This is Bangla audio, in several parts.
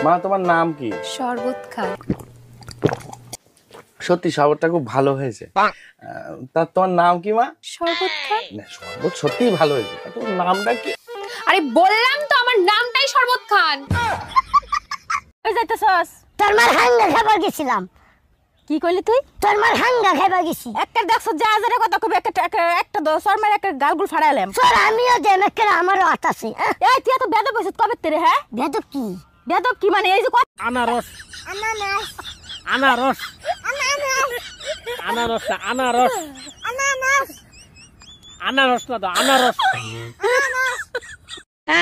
মা তোমার নাম কি? শরবত খান। সত্যি শরবতটা খুব ভালো হয়েছে। তা তোমার নাম কি মা? শরবত খান। না শরবত সত্যিই ভালো হয়েছে, তোমার নামটা কি? আরে বললাম তো আমার নামটাই শরবত খান। ওই যাইতেছস? তোর মার হাঙ্গা খাবার গেছিলাম। কি কইলি তুই? তোর মার হাঙ্গা খাবার গেছি। একটা দেখছ যা যারে কথা কবি একটা দশর মার একটা গালগুল ফাড়াইলাম। স্যার আমিও দেন একটা আমারও হাত আছে। এই তুই এত বেদব হইছিস কবে তেরে? হ্যাঁ বেদব কি? বেদব কি মানে এই যে আনারস আনারস আনারস আনারস আনারস আনারস আনারস না দাও, আনারস।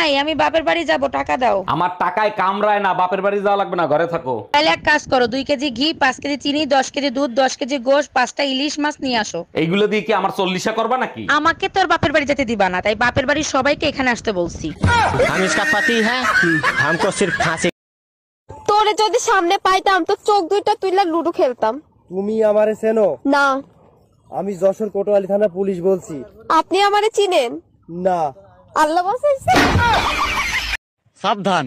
এই আমি বাপের বাড়ি যাব, টাকা দাও। আমার টাকায় কামড়ায় না, বাপের বাড়ি যাওয়া লাগবে না, ঘরে থাকো। তাহলে এক কাজ করো, 2 কেজি ঘি, 5 কেজি চিনি, 10 কেজি দুধ, 10 কেজি গোশ, 5টা ইলিশ মাছ নিয়ে আসো। এইগুলো দিয়ে কি আমার 40 করবা নাকি? আমাকে তোর বাপের বাড়ি যেতে দিবা না, তাই বাপের বাড়ির সবাইকে এখানে আসতে বলছি। हम इसका पति है, हमको सिर्फ फांसी। তোরে যদি সামনে পাইতাম তো চোখ দুইটা তুইলা লুডো খেলতাম। তুমি আমারে চেনো? না। আমি যশোর কোতোয়ালি থানা পুলিশ বলছি। আপনি আমারে চিনেন? না। আল্লাহ বাঁচাইছে। সাবধান,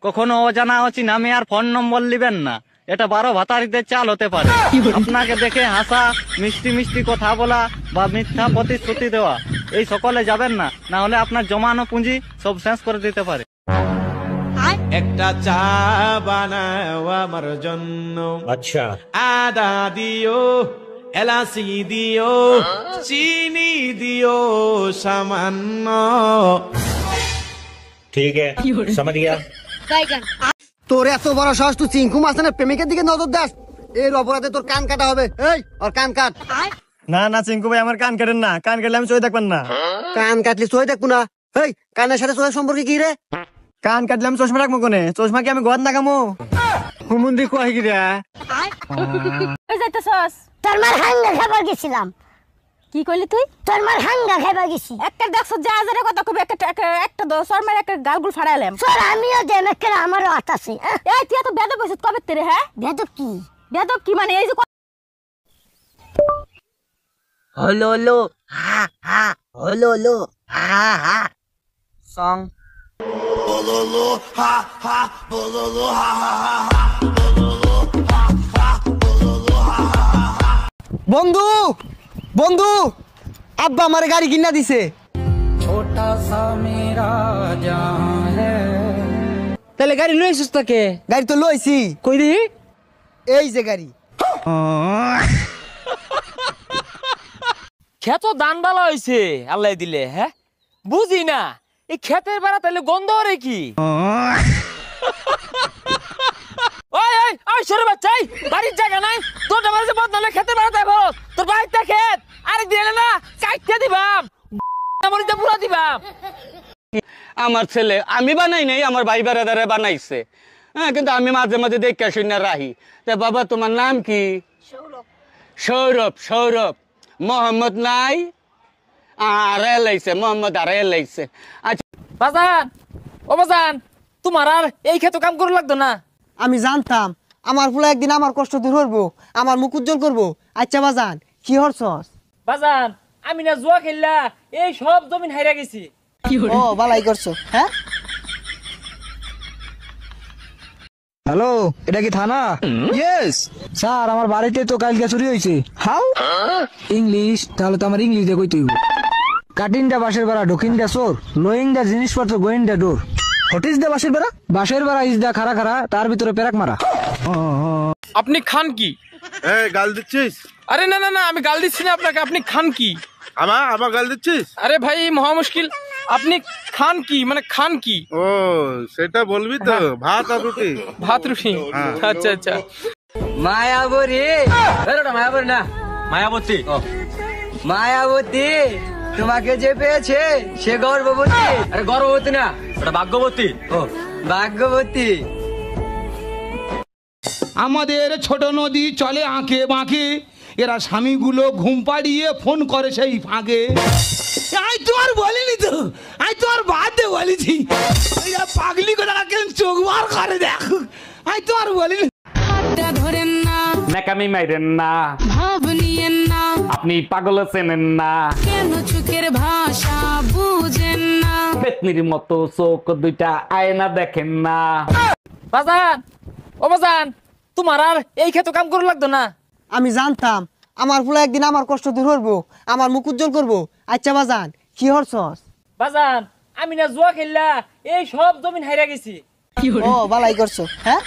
কখনো অজানা অচিনা মেয়ের ফোন নম্বর লিবেন না, এটা 12 ভাতারিদের চাল হতে পারে। আপনাকে দেখে হাসা, মিষ্টি মিষ্টি কথা বলা বা মিথ্যা প্রতিশ্রুতি দেওয়া, এই সকলে যাবেন না, না হলে আপনার জমানো পুঁজি সব শেষ করে দিতে পারে। একটা চা বানাও আমার জন্য, अच्छा আদা দিও, এলাচি দিও, চিনি দিও সামান্য। ठीक है, समझ गया। তোর এত বড় সাহস, তুই চিঙ্কু মাস্তানের প্রেমিকের দিকে নজর দাস, এর অপরাধে তোর কান কাটা হবে। এই ওর কান কাট। না না চিঙ্কু ভাই, আমার কান কাটেন না, কান কাটলে আমি চোখে দেখবেন না। কান কাটলি চোখে দেখবো না? এই কানের সাথে চোখের সম্পর্কে কি রে? কান কাটলে আমি চশমা রাখবো কোনে? চশমা কি আমি ঘর নাগামো? হুমুন্দি কয় কি রে? ওই যাইতেছস? তোর মার হাঙ্গা খাবার গেছিলাম। কি কইলি তুই? তোর মার হাঙ্গা খাবার গেছি। একটা দেখছ যা যারে কথা কবি একটা দশর মার একটা গালগুল ফাড়াইলাম। স্যার আমিও দেন একটা আমারও হাত আছে। এই তুই এত বেদব হইছিস কবে তেরে? হ্যাঁ বেদব কি? বেদব কি মানে এই যে হলো লো হা হা, হলো লো হা হা সং। বলো হা হা, বলো হা হা হা। বন্ধু বন্ধু, আব্বা আমার গাড়ি কিনা দিছে। তাহলে গাড়ি লইছিস তাকে? গাড়ি তো লইছি। কই দি? এই যে গাড়ি। ক্ষেত দান বালা হইছে আল্লাহ দিলে। হ্যাঁ বুঝি না, এই ক্ষেতের বেড়া তাহলে গন্ধ রে কি? ওই ওই ওই সরে বাচ্চাই, বাড়ির জায়গা নাই তোর, বাড়িতে বদনালে খেতে বেড়াতে বল, তোর বাড়িতে ক্ষেত আরে দিলে না কাটতে দিবাম, মরিতে পুরা দিবাম। আমার ছেলে আমি বানাই নাই, আমার ভাই বেড়াদারে বানাইছে। হ্যাঁ, কিন্তু আমি মাঝে মাঝে দেখে শুনে রাহি। তা বাবা তোমার নাম কি? সৌরভ। সৌরভ মোহাম্মদ নাই, আর লাইছে মোহাম্মদ, আর লাইছে। আচ্ছা বাজান, ও বাজান, তোমার আর এই ক্ষেত কাম করে লাগতো না? আমি জানতাম আমার ফুলা একদিন আমার কষ্ট দূর করবো, আমার মুখ উজ্জ্বল করবো। আচ্ছা বাজান, কি হরছস? বাজান আমি না জুয়া খেললা এই সব জমিন হাইরা গেছি। ও বালাই করছো। হ্যাঁ হ্যালো, এটা কি থানা? ইয়েস স্যার, আমার বাড়িতে তো কালকে চুরি হয়েছে। হাউ? ইংলিশ? তাহলে তো আমার ইংলিশ দিয়ে কইতে হইব। কাটিং দা বাঁশের বেড়া, ঢুকিং দা চোর, নোয়িং দা জিনিসপত্র, going the door. What is the বাঁশের বেড়া? বাঁশের বেড়া ইজ দা খাড়া খাড়া, তার ভিতরে পেরাক মারা। আপনি খান কি? এই গাল দিচ্ছিস? আরে না না না, আমি গাল দিচ্ছি না আপনাকে, আপনি খান কি? আমার গাল দিচ্ছিস? আরে ভাই মহা মুশকিল, আপনি খান কি মানে খান কি? ও সেটা বলবি তো। ভাত আর রুটি? ভাত রুটি। আচ্ছা আচ্ছা। মায়াবতী, মায়াবতী না মায়াবতী, মায়াবতী তোমাকে যে পেয়েছে সে গর্ভবতী। আরে গর্ভবতী না, ওটা ভাগ্যবতী। ও ভাগ্যবতী। আমাদের ছোট নদী চলে আঁকে বাঁকে, এরা স্বামীগুলো ঘুম পাড়িয়ে ফোন করে সেই ফাঁকে। আমি তোমার বলিনি তো, আমি তোমার বাদে বলেছি, পাগলি কথা কেন চোখ বার করে দেখো, আমি তোমার বলিনি। ধরেন না, নাকামি মাইরেন না, ভাব নিয়েন না, আপনি পাগল চেনেন না, কেন চোখের ভাষা বুঝেন না, পেতনির মতো চোখ দুইটা আয়না দেখেন না। বাজান ও বাজান তোমার আর এই ক্ষেত কাম করে লাগতো না। আমি জানতাম আমার ফুলা একদিন আমার কষ্ট দূর করবো, আমার মুখ উজ্জ্বল করবো। আচ্ছা বাজান কি হরছস? বাজান আমি না জুয়া খেললা এই সব জমিন হাইরা গেছি। ও বালাই করছো হ্যাঁ?